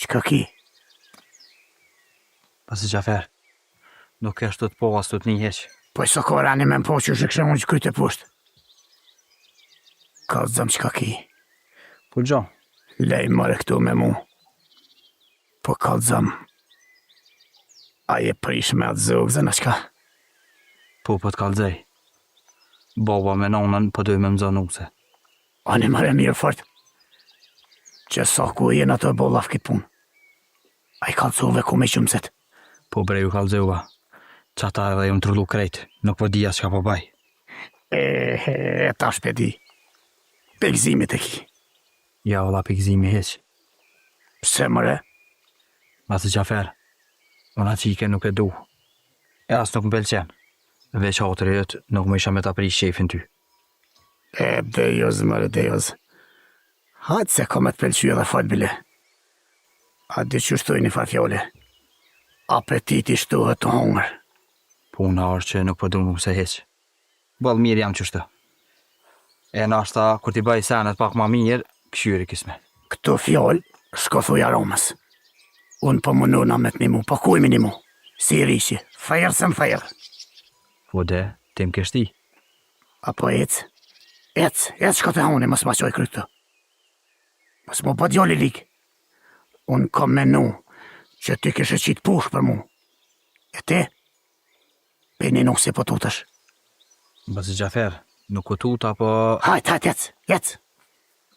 Çka ki? Pasi Gjafer, nuk kesh të të po as të të një heq. Po e sokorani me më po që shikshë unë që kryte poshtë. Ka zëm çka ki? Po gjo, Lej mëre këtu me mu. Po ka zëm. A je prish me atë zogë, zëna qka? po të kalzej. Baba me nonën po dojmë më zanuse. Ani mëre mirë fort. Që sa ku e jenë ato e bollaf këtë punë. A i kalcove ku me qëmëset. Po breju kalzeuva. Qata edhe ju më trullu krejt, nuk po dija s'ka po baj. Ta shpedi. Pekzimit e ki. Ja ola pikzimi heq. Pse mëre? Pasi Gjafer, ona qike nuk e du. E as nuk më pëlqen. Veç hatëri jëtë nuk më isha me ta prish shefin ty. Dejoz, mëre, dejoz. Hajtë se ka me të pëlqy edhe falë bile. A di që shtoj një farë fjole. Apetiti shtohet të hongër. Puna është që nuk po du më se heq. Ballë mirë jam qështë. E nashta, kur t'i baj senet pak ma mirë, këshyri kisme. Këto fjallë, shko thuj aromës. Unë po më nuna me t'nimu, po kuj mi nimu. Si rishi, fajrë se më fajrë. Po de, tim kështi. Apo ec shko të honi, mos ma qoj krytë. Mos mu po djoli lik. Unë kom menu që ty kishe qitë push për mu. E ti? Pini nuk si po tutësh. Pasi Gjafer, nuk u tuta, po... Hajt, ec.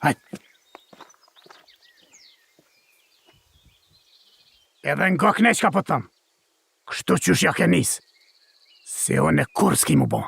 Hajt. Edhe nga këne qka po tëmë. Kështu qysh ja ke nisë. Se unë e kur s'ki mu bo.